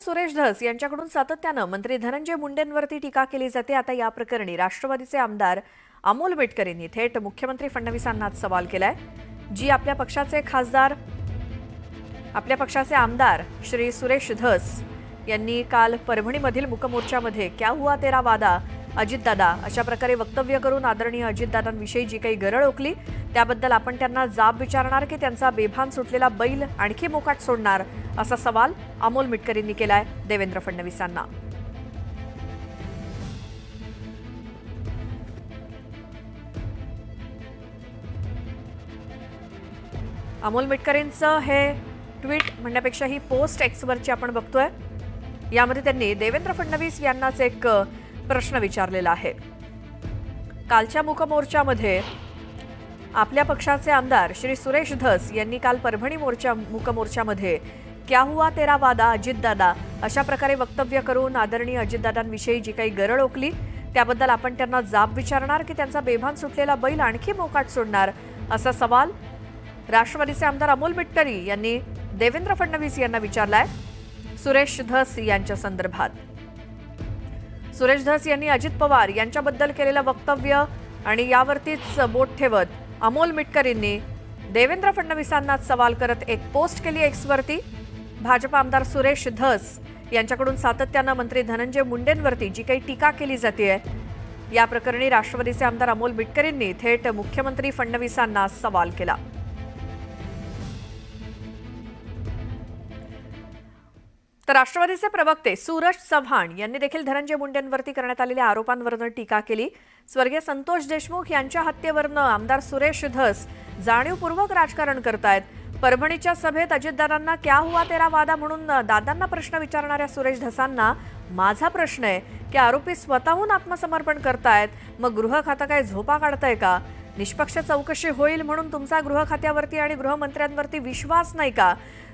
सुरेश धस यांच्याकडून सातत्यानं मंत्री धनंजय मुंडेंवरती टीका केली जाते। आता या प्रकरणी राष्ट्रवादीचे आमदार अमोल मिटकरींनी थेट मुख्यमंत्री फडणवीसांना सवाल केलाय। आपल्या पक्षाचे आमदार श्री सुरेश धस यांनी काल परभणीमधील मुकमोर्चामध्ये क्या हुआ तेरा वादा अजितदादा अशा प्रकारे वक्तव्य करून आदरणीय अजितदादांविषयी जी काही गरळ ओकली त्याबद्दल आपण त्यांना जाब विचारणार की त्यांचा बेभान सुटलेला बैल आणखी मोकाट सोडणार असा सवाल अमोल मिटकरींनी केलाय देवेंद्र फडणवीसांना। अमोल मिटकरींचं हे ट्विट म्हणण्यापेक्षा ही पोस्ट एक्सवरची आपण बघतोय। यामध्ये त्यांनी देवेंद्र फडणवीस यांनाच एक प्रश्न विचारलेला आहे। कालच्या मुकमोर्चामध्ये आपल्या पक्षाचे आमदार श्री सुरेश धस यांनी काल परभणी मुकमोर्चामध्ये क्या हुआ तेरा वादा अजितदादा अशा प्रकारे वक्तव्य करून आदरणीय अजितदादांविषयी जी काही गरळ ओकली त्याबद्दल आपण त्यांना जाब विचारणार की त्यांचा बेभान सुटलेला बैल आणखी मोकाट सोडणार असा सवाल राष्ट्रवादीचे आमदार अमोल मिटकरी यांनी देवेंद्र फडणवीस यांना विचारलाय सुरेश धस यांच्या संदर्भात। सुरेश धस यांनी अजित पवार यांच्याबद्दल केलेलं वक्तव्य आणि यावरतीच बोट ठेवत अमोल मिटकरींनी देवेंद्र फडणवीसांना सवाल करत एक पोस्ट केली एक्सवरती। भाजप आमदार सुरेश धस यांच्याकडून सातत्यानं मंत्री धनंजय मुंडेंवरती जी काही टीका केली जाते या प्रकरणी राष्ट्रवादीचे आमदार अमोल मिटकरींनी थेट मुख्यमंत्री फडणवीसांना सवाल केला। तर राष्ट्रवादीचे प्रवक्ते सूरज चव्हाण यांनी देखील धनंजय मुंडेंवरती करण्यात आलेल्या आरोपांवरून टीका केली। स्वर्गीय संतोष देशमुख यांच्या हत्येवरनं आमदार सुरेश धस जाणीवपूर्वक राजकारण करतायत। परभणीच्या सभेत अजितदादांना क्या हुआ तेरा वादा म्हणून दादांना प्रश्न विचारणाऱ्या सुरेश धसांना माझा प्रश्न आहे की आरोपी स्वतःहून आत्मसमर्पण करतायत, मग गृह खातं काय झोपा काढतंय का? निष्पक्ष चौकशी होईल म्हणून तुमचा गृह खात्यावरती आणि गृहमंत्र्यांवरती विश्वास नाही का?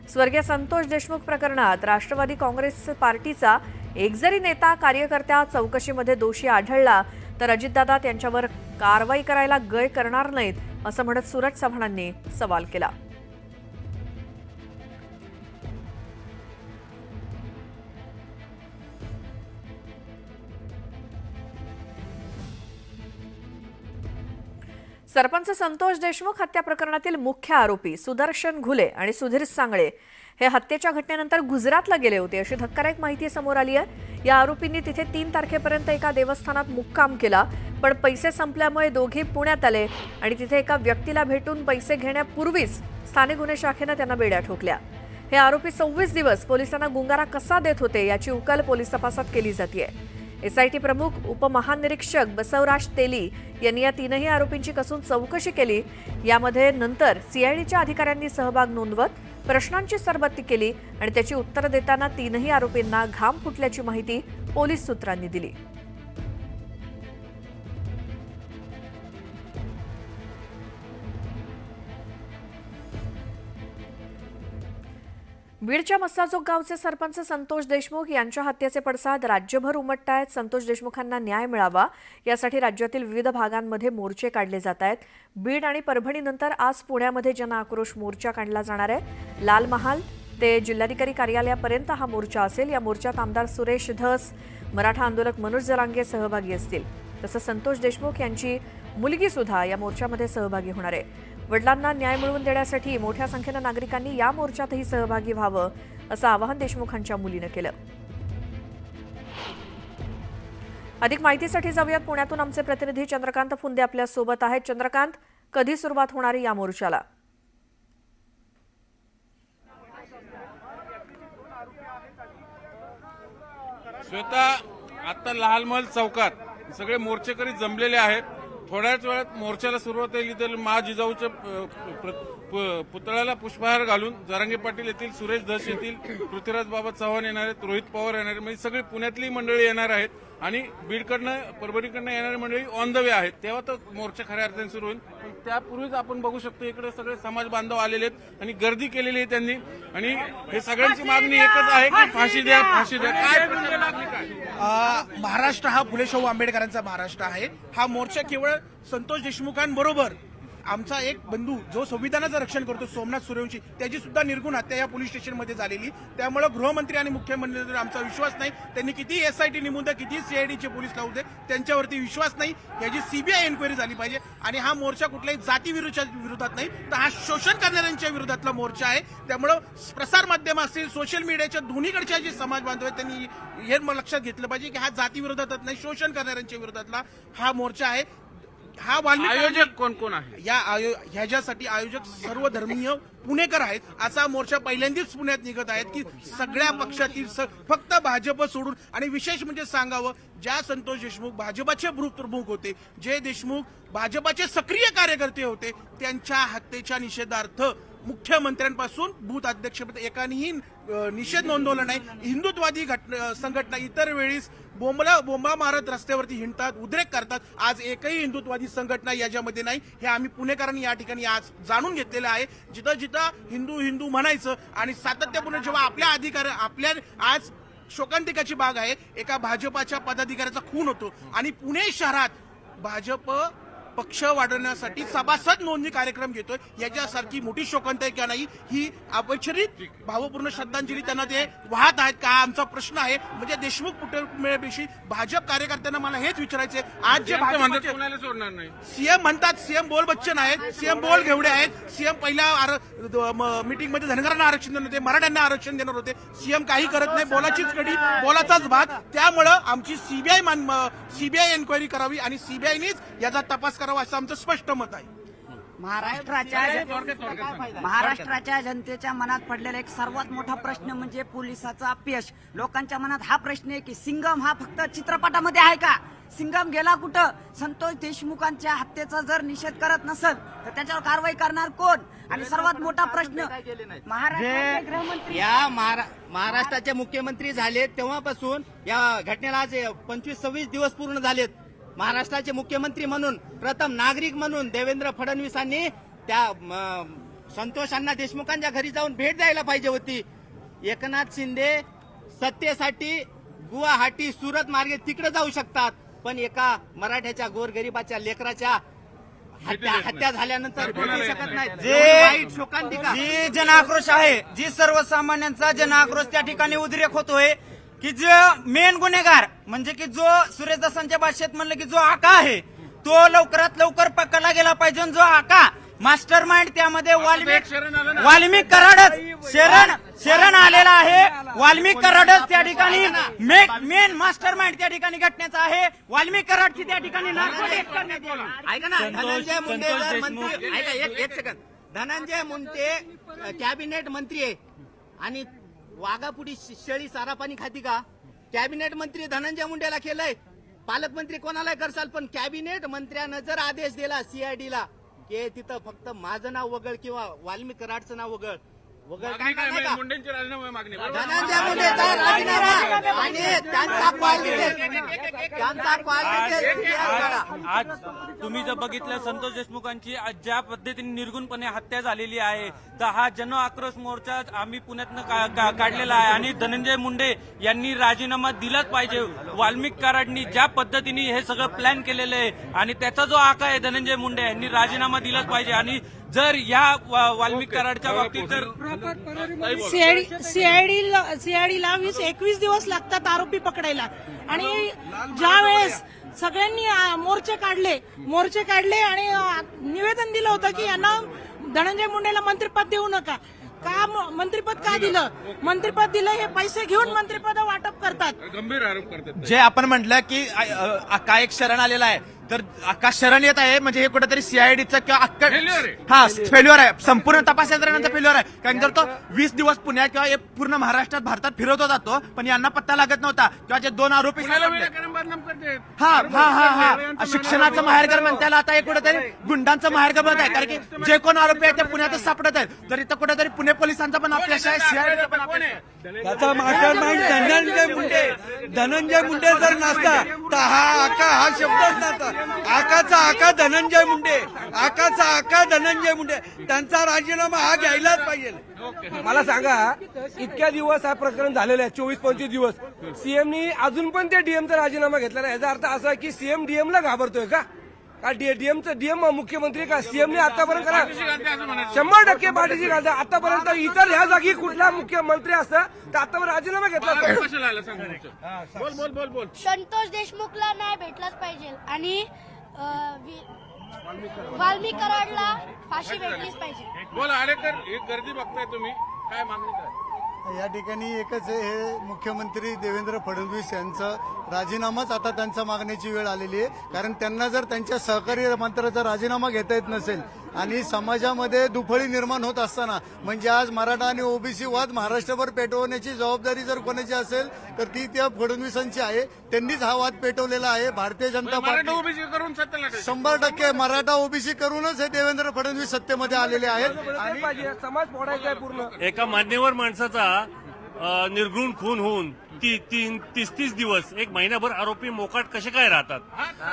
स्वर्गीय संतोष देशमुख प्रकरणात राष्ट्रवादी काँग्रेस पार्टीचा एक जरी नेता कार्यकर्त्या चौकशीमध्ये दोषी आढळला तर अजितदादा त्यांच्यावर कारवाई करायला गय करणार नाहीत असं म्हणत सूरज चव्हाणांनी सवाल केला। सरपंच संतोष देशमुख हत्या प्रकरणातील मुख्य आरोपी सुदर्शन घुले आणि सुधीर सांगळे हे हत्येच्या घटनेनंतर गुजरातला गेले होते अशी धक्कादायक माहिती समोर आली आहे। या आरोपींनी तिथे 3 तारखेपर्यंत एका देवस्थानात मुक्काम केला, पण पैसे संपल्यामुळे दोघे पुण्यात आले आणि तिथे एका व्यक्तीला भेटून पैसे घेण्यापूर्वीच स्थानिक गुन्हे शाखेनं त्यांना बेड्या ठोकल्या। हे आरोपी 26 दिवस पोलिसांना गुंगारा कसा देत होते याची उकल पोलीस तपासात केली जाते। एसआयटी प्रमुख उपमहानिरीक्षक बसवराज तेली यांनी या 3ही आरोपींची कसून चौकशी केली। यामध्ये नंतर सीआयडीच्या अधिकाऱ्यांनी सहभाग नोंदवत प्रश्नांची सरबत्ती केली आणि त्याची उत्तरं देताना 3ही आरोपींना घाम फुटल्याची माहिती पोलीस सूत्रांनी दिली। बीडच्या मस्साजोग गावचे सरपंच संतोष देशमुख यांच्या हत्येचे पडसाद राज्यभर उमटतायत। संतोश देशमुखांना न्याय मिळावा यासाठी राज्यातील विविध भागांमध्ये मोर्चे काढले जात आहेत। बीड आणि परभणीनंतर आज पुण्यामध्ये जनआक्रोश मोर्चा काढला जाणार आहे। लाल महाल ते जिल्हाधिकारी कार्यालयापर्यंत हा मोर्चा असेल। या मोर्चात आमदार सुरेश धस, मराठा आंदोलक मनोज जरांगे सहभागी असतील। तसंच संतोष देशमुख यांची मुलगी सुद्धा या मोर्चामध्ये सहभागी होणार आहे। वडिलांना न्याय मिळवून देण्यासाठी मोठ्या संख्येनं नागरिकांनी या मोर्चातही सहभागी व्हावं असं आवाहन देशमुखांच्या मुलीनं केलं। अधिक माहितीसाठी जाऊयात पुण्यातून आमचे प्रतिनिधी चंद्रकांत फुंदे आपल्या सोबत आहेत। चंद्रकांत, कधी सुरुवात होणार या मोर्चाला? श्वेता, आता लाल महल चौकात सगळे मोर्चेकरी जमलेले आहेत। थोड्याच वेळात मोर्चाला सुरुवात होईल। तर मा जिजाऊच्या पुतळ्याला पुष्पहार घालून जरांगे पाटील येतील, सुरेश धस येतील, पृथ्वीराज बाबा चव्हाण येणार आहेत, रोहित पवार येणार आहेत, म्हणजे सगळी पुण्यातली मंडळी येणार आहेत आणि बीडकडनं परभणीकडनं येणारी मंडळी ऑन द वे आहेत। तेव्हा तर मोर्चा खऱ्या अर्थाने सुरू होईल। पण त्यापूर्वीच आपण बघू शकतो इकडे सगळे समाज बांधव आलेले आहेत आणि गर्दी केलेली आहे त्यांनी। आणि हे सगळ्यांची मागणी एकच आहे की फाशी द्या, फाशी द्या। काय मागणी काय? महाराष्ट्र हा फुले शाहू आंबेडकरांचा महाराष्ट्र आहे। हा मोर्चा केवळ संतोष देशमुखांबरोबर आमचा एक बंधू जो संविधानाचं रक्षण करतो सोमनाथ सूर्यवंशी त्याची सुद्धा निर्गुण हत्या या पोलीस स्टेशनमध्ये झालेली. त्यामुळे गृहमंत्री आणि मुख्यमंत्र्यांवर आमचा विश्वास नाही. त्यांनी किती SIT नेमून द्या, किती CIDचे पोलीस लावू दे, त्यांच्यावरती विश्वास नाही. याची CBI एन्क्वायरी झाली पाहिजे. आणि हा मोर्चा कुठल्याही जाती विरोधात नाही, तर हा शोषण करणाऱ्यांच्या विरोधातला मोर्चा आहे. त्यामुळं प्रसार माध्यम असतील, सोशल मीडियाच्या दोन्हीकडच्या जे समाज बांधव आहेत त्यांनी हे लक्षात घेतलं पाहिजे की हा जाती विरोधात नाही, शोषण करणाऱ्यांच्या विरोधातला हा मोर्चा आहे. हा आयोजक कोण कोण आहे ह्याच्यासाठी आयोजक सर्व धर्मीय पुणेकर आहेत. असा मोर्चा पहिल्यांदाच पुण्यात निघत आहेत की सगळ्या पक्षातील फक्त भाजप सोडून. आणि विशेष म्हणजे सांगावं, ज्या संतोष देशमुख भाजपाचे प्रमुख होते, जे देशमुख भाजपाचे सक्रिय कार्यकर्ते होते, त्यांच्या हत्येच्या निषेधार्थ मुख्यमंत्र्यांपासून बूथ अध्यक्षपद एकानेही निषेध नोंदवला नाही. हिंदुत्ववादी संघटना इतर वेळेस बोंबा मारत रस्त्यावरती हिंडतात, उद्रेक करतात. आज एकही हिंदुत्ववादी संघटना याच्यामध्ये नाही. हे आम्ही पुणेकरांनी या ठिकाणी आज जाणून घेतलेलं आहे. जिथं जिथं हिंदू म्हणायचं आणि सातत्यपूर्ण जेव्हा आपल्या आज शोकांतिकाची बाग आहे, एका भाजपाच्या पदाधिकाऱ्याचा खून होतो आणि पुणे शहरात भाजप पक्ष वाढवण्यासाठी सभासद नोंदणी कार्यक्रम घेतोय. याच्यासारखी मोठी शोकांतिका नाही. ही अपेक्षित भावपूर्ण श्रद्धांजली त्यांना ते वाहत आहेत का आमचा प्रश्न आहे. म्हणजे देशमुख पुतळ्याविषयी भाजप कार्यकर्त्यांना मला हेच विचारायचे. आज जे कोणाला सोडणार नाही, सीएम म्हणतात, सीएम बोल बच्चन आहेत, सीएम बोल घेवडे आहेत. सीएम पहिल्या मीटिंगमध्ये धनगरांना आरक्षण देणार होते, मराठ्यांना आरक्षण देणार होते. सीएम काही करत नाही, बोलाचीच कडी, बोलाचाच भात. त्यामुळं आमची सीबीआय एन्क्वायरी करावी आणि सीबीआयनीच याचा तपास करावा असं आमचं स्पष्ट मत आहे. महाराष्ट्राच्या जनतेच्या मनात पडलेला एक सर्वात मोठा प्रश्न म्हणजे पोलिसाचं अपयश. लोकांच्या मनात हा प्रश्न आहे की सिंगम हा फक्त चित्रपटामध्ये आहे का? सिंगम गेला कुठं? संतोष देशमुखांच्या हत्येचा जर निषेध करत नसेल तर त्याच्यावर कारवाई करणार कोण? आणि सर्वात मोठा प्रश्न महाराष्ट्राचे गृहमंत्री महाराष्ट्राचे मुख्यमंत्री झाले तेव्हापासून या घटनेला आज 25-26 दिवस पूर्ण झालेत. महाराष्ट्राचे मुख्यमंत्री म्हणून, प्रथम नागरिक म्हणून देवेंद्र फडणवीसांनी त्या संतोष अण्णा देशमुखांच्या घरी जाऊन भेट द्यायला पाहिजे होती. एकनाथ शिंदे सत्तेसाठी गुवाहाटी सुरत मार्गे तिकडे जाऊ शकतात, पण एका मराठ्याच्या गोरगरिबाच्या लेकराच्या हत्या झाल्यानंतर बोलू शकत नाहीत. वाईट शोकांतिका, जी जनाक्रोश आहे, जी सर्वसामान्यांचा जनाक्रोश त्या ठिकाणी उद्रेक होतोय की जो मेन गुन्हेगार म्हणजे की जो सुरेश दसांच्या भाषेत म्हणलं की जो आका आहे तो लवकरात लवकर पकडला गेला पाहिजे. जो आका मास्टर माइंड त्यामध्ये वाल्मिक कराडच शरण आलेला आहे. वाल्मिक कराडच त्या ठिकाणी मेन मास्टर माइंड त्या ठिकाणी घटनेचा आहे. वाल्मिक कराडची त्या ठिकाणी ऐका ना, धनंजय मुंडे जर मंत्री, ऐका एक सेकंद, धनंजय मुंडे कॅबिनेट मंत्री आहे आणि वाघापुडी शेळी सारा पाणी खाती का? कॅबिनेट मंत्री धनंजय मुंडेला केलंय, पालकमंत्री कोणाला करसाल, पण कॅबिनेट मंत्र्यानं जर आदेश दिला CIDला की तिथं फक्त माझं नाव वगळ किंवा वाल्मिक कराडचं नाव वगळ मुंडेंची राजीनामा मागणी. धनंजय मुंडेचा राजीनामा आणि त्यांचा आज तुम्ही जर बघितलं संतोष देशमुखांची ज्या पद्धतीने निर्गुणपणे हत्या झालेली आहे, तर हा जन आक्रोश मोर्चा आम्ही पुण्यातनं काढलेला आहे आणि धनंजय मुंडे यांनी राजीनामा दिलाच पाहिजे. वाल्मिक कराडनी ज्या पद्धतीने हे सगळं प्लॅन केलेलं आहे आणि त्याचा जो आका आहे धनंजय मुंडे यांनी राजीनामा दिलाच पाहिजे. आणि जर या वाल्मिक कराडच्या बाबतीत जर सीआयडीला 21 दिवस लागतात आरोपी पकडायला आणि ज्या वेळेस सगळ्यांनी मोर्चे काढले आणि निवेदन दिलं होतं की यांना धनंजय मुंडेला मंत्रिपद देऊ नका. का मंत्रिपद का दिलं? मंत्रिपद दिलं हे पैसे घेऊन मंत्रिपद वाटप करतात. गंभीर आरोप करतात. जे आपण म्हटलं की आका एक शरण आलेला आहे, तर आकाश शरण येत आहे म्हणजे हे कुठेतरी CIDचं किंवा फेल्युअर आहे, संपूर्ण तपास यंत्रणांचा फेल्युअर आहे. कारण जर तो 20 दिवस पुण्यात किंवा पूर्ण महाराष्ट्रात भारतात फिरत होता तो, पण यांना पत्ता लागत नव्हता. किंवा जे 2 आरोपी शिक्षणाचं माहेरघर म्हणता येईल, आता हे कुठेतरी गुंडांचं माहेरघर बनत आहे. कारण की जे कोण आरोपी आहेत ते पुण्यातच सापडत आहेत. तर इथं कुठेतरी पुणे पोलिसांचा पण अपयश आहे, CIDचं पण अपयश आहे. त्याचा मास्टर माइंड धनंजय मुंडे जर नसता तर हा शब्दच नसता. आकाचा आका धनंजय मुंडे त्यांचा राजीनामा हा घ्यायलाच पाहिजे. मला सांगा, इतक्या दिवस हा प्रकरण झालेलं आहे, 24-25 दिवस, सीएमनी अजून पण ते डीएमचा राजीनामा घेतला नाही. याचा अर्थ असा की सीएम डीएमला घाबरतोय का? का डीएम मुख्यमंत्री का सीएमने आतापर्यंत करा पाठीशी घालते असं म्हणायचं. 100% पाठीशी घालतात. आतापर्यंत इतर ह्या जागी कुठला मुख्यमंत्री असतं तर आतापर्यंत राजीनामा घेतला असता. कशाला आलं सांग मोर्चा? बोल बोल बोल बोल. संतोष देशमुखला न्याय भेटलाच पाहिजे आणि वाल्मिक कराडला फाशी भेटलीच पाहिजे. बोल आरेकर, एक गर्दी बघताय तुम्ही, काय मागणी काय? या ठिकाणी एकच आहे, हे मुख्यमंत्री देवेंद्र फडणवीस यांचा राजीनामाच आता त्यांच्या मागण्याची वेळ आलेली आहे. कारण त्यांना जर त्यांच्या सहकारी मंत्र्याचा राजीनामा घेता येत नसेल आणि समाजामध्ये दुफळी निर्माण होत असताना म्हणजे आज मराठा आणि ओबीसी वाद महाराष्ट्रभर पेटवण्याची जबाबदारी जर कोणाची असेल तर ती त्या फडणवीसांची आहे. त्यांनीच हा वाद पेटवलेला आहे. भारतीय जनता मराठा पार्टी ओबीसी करून सत्तेला ठेवली. 100% मराठा ओबीसी करूनच हे देवेंद्र फडणवीस सत्तेमध्ये आलेले आहेत. पाहिजे समाज फोडायचा आहे पूर्ण. एका मान्यवर माणसाचा निर्घृण खून होऊन 30 दिवस, एक महिनाभर आरोपी मोकाट कसे काय राहतात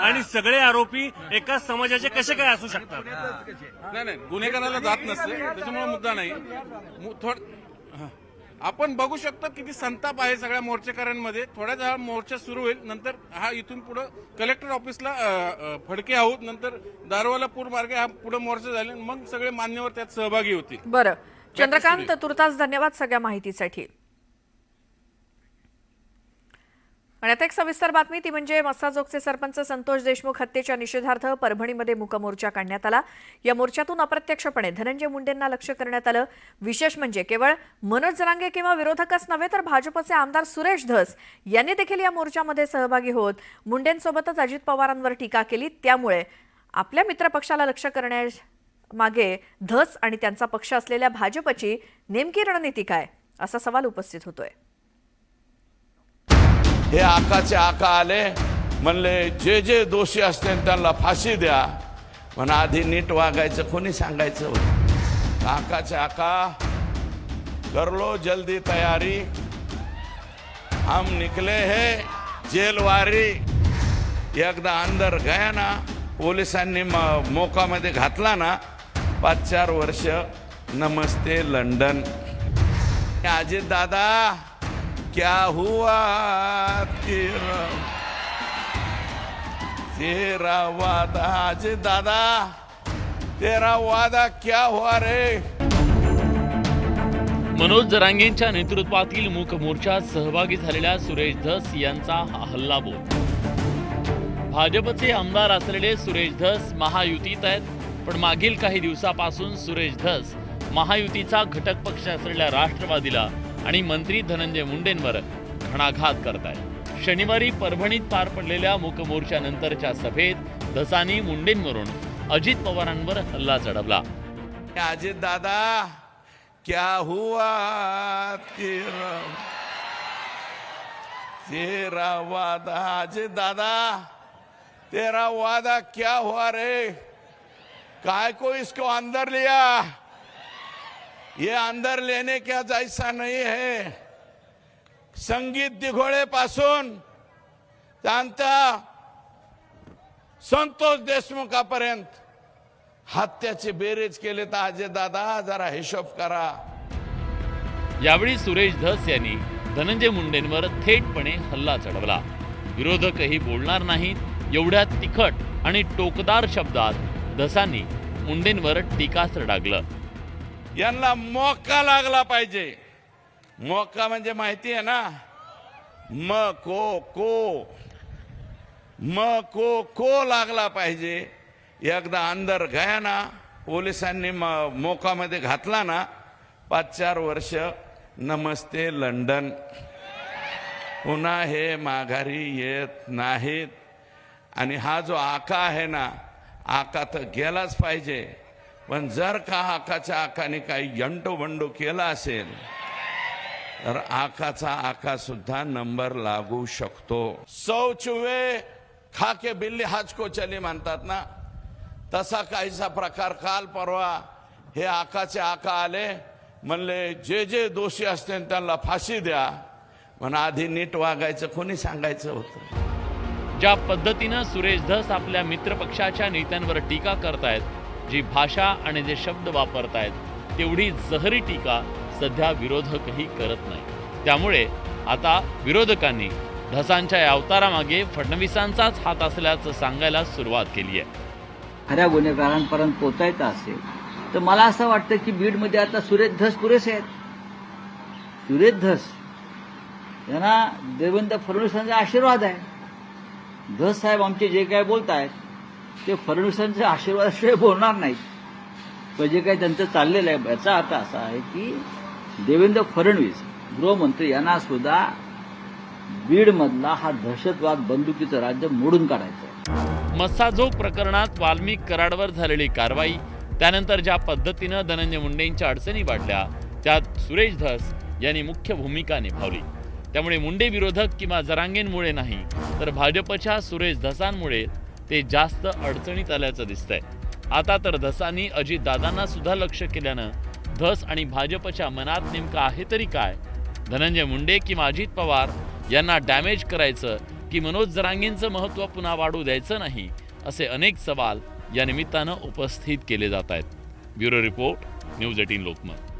आणि सगळे आरोपी एकाच समाजाचे कसे काय असू शकतात? नाही गुन्हेगाराला जात नसते, त्याच्यामुळे मुद्दा नाही. आपण बघू शकतो किती संताप आहे सगळ्या मोर्चेकऱ्यांमध्ये. थोड्याच वेळा मोर्चा सुरू होईल, नंतर हा इथून पुढे कलेक्टर ऑफिसला फडके आहोत, नंतर दारवाला पूर मार्गे हा पुढे मोर्चा झाले, मग सगळे मान्यवर त्यात सहभागी होतील. बरं चंद्रकांत, तुर्तास धन्यवाद सगळ्या माहितीसाठी. आणि आता एक सविस्तर बातमी, ती म्हणजे मस्साजोगचे सरपंच संतोष देशमुख हत्येच्या निषेधार्थ परभणीमध्ये मूक मोर्चा काढण्यात आला. या मोर्चातून अप्रत्यक्षपणे धनंजय मुंडेंना लक्ष करण्यात आलं. विशेष म्हणजे केवळ मनोज जरांगे किंवा विरोधकच नव्हे तर भाजपचे आमदार सुरेश धस यांनी देखील या मोर्चामध्ये सहभागी होत मुंडेंसोबतच अजित पवारांवर टीका केली. त्यामुळे आपल्या मित्रपक्षाला लक्ष करण्यामागे धस आणि त्यांचा पक्ष असलेल्या भाजपची नेमकी रणनीती काय, असा सवाल उपस्थित होतोय. हे आकाचे आका आले, म्हणले जे जे दोषी असतील त्यांना फाशी द्या. पण आधी नीट वागायचं कोणी सांगायचं होतं? आकाचे आका कर लो जल्दी तयारी, हम निकले है जेलवारी. एकदा अंदर गया ना, पोलिसांनी मोकामध्ये घातला ना, 5-4 वर्ष नमस्ते लंडन. अजित दादा क्या हुआ तेरा वादा, अजित दादा तेरा वादा क्या हुआ रे? मनोज जरांगेंच्या नेतृत्वातील मूक मोर्चात सहभागी झालेल्या सुरेश धस यांचा हा हल्लाबोल. भाजपचे आमदार असलेले सुरेश धस महायुतीत आहेत, पण मागील काही दिवसापासून सुरेश धस महायुतीचा घटक पक्ष असलेल्या राष्ट्रवादीला आणि मंत्री धनंजय मुंडेंवर घणाघात करतायत. शनिवारी परभणीत पार पडलेल्या मूक मोर्चानंतरच्या सभेत धसांनी मुंडेंवरून अजित पवारांवर हल्ला चढवला. अजित दादा क्या हुआ तेरा वादा, अजित दादा तेरा वादा क्या हुआ रे? काय को इसको अंदर लिया? ये अंदर लेने का जैसा नहीं है. संगीत दिघोळे पासून त्यांचा संतोष देशमुखापर्यंत हत्याचे बेरेज केले तर अजय दादा जरा हिशोब करा. यावेळी सुरेश धस यांनी धनंजय मुंडेंवर थेटपणे हल्ला चढवला. विरोधकही बोलणार नाहीत एवढ्या तिखट आणि टोकदार शब्दात धसांनी मुंडेंवर टीकास्त्र डागलं. यांना मौका लागला पाहिजे. मौका म्हणजे माहिती आहे ना, म को लागला पाहिजे. एकदा अंदर गया ना, पोलिसांनी मोकामध्ये घातला ना, 5-4 वर्ष नमस्ते लंडन. पुन्हा हे माघारी येत नाहीत. आणि हा जो आका आहे ना, आका तर गेलाच पाहिजे. पण जर का आकाच्या आकाने काही यंटोबंडो केला असेल तर आकाचा आका सुद्धा नंबर लागू शकतो. सौचुवे खाके बिल्ली हाच को चली म्हणतात ना, तसा काहीसा प्रकार काल परवा हे आकाचे आका आले, म्हणले जे जे दोषी असतील त्यांना फाशी द्या. पण आधी नीट वागायचं कोणी सांगायचं होतं? ज्या पद्धतीनं सुरेश धस आपल्या मित्रपक्षाच्या नेत्यांवर टीका करतायत, जी भाषा आणि जे शब्द वापरतायत, तेवढी जहरी टीका सध्या विरोधकही करत नाही. त्यामुळे आता विरोधकांनी धसांच्या या अवतारामागे फडणवीसांचाच हात असल्याचं सांगायला सुरुवात केली आहे. खऱ्या गुन्हेगारांपर्यंत पोचायचं असेल तर मला असं वाटतं की बीडमध्ये आता सुरेश धस पुरेसे आहेत. सुरेश धस यांना देवेंद्र फडणवीसांचा आशीर्वाद आहे. धस साहेब आमचे जे काय बोलतायत ते फडणवीसांच्या आशीर्वादाशिवाय बोलणार नाहीत. पण जे काही त्यांचं चाललेलं आहे याचा अर्थ असा आहे की देवेंद्र फडणवीस गृहमंत्री यांना सुद्धा बीडमधला हा दहशतवाद बंदुकीचं राज्य मोडून काढायचं आहे. मस्साजोग प्रकरणात वाल्मिक कराडवर झालेली कारवाई, त्यानंतर ज्या पद्धतीनं धनंजय मुंडेंच्या अडचणी वाढल्या त्यात सुरेश धस यांनी मुख्य भूमिका निभावली. त्यामुळे मुंडे विरोधक किंवा जरांगेंमुळे नाही तर भाजपच्या सुरेश धसांमुळे ते जास्त अडचणीत आल्याचं दिसतंय. आता तर धसांनी अजितदादांना सुद्धा लक्ष केल्यानं धस आणि भाजपच्या मनात नेमकं आहे तरी काय? धनंजय मुंडे किंवा अजित पवार यांना डॅमेज करायचं की मनोज जरांगेंचं महत्त्व पुन्हा वाढू द्यायचं नाही, असे अनेक सवाल या निमित्तानं उपस्थित केले जात आहेत. Bureau report, news 18 Lokmat.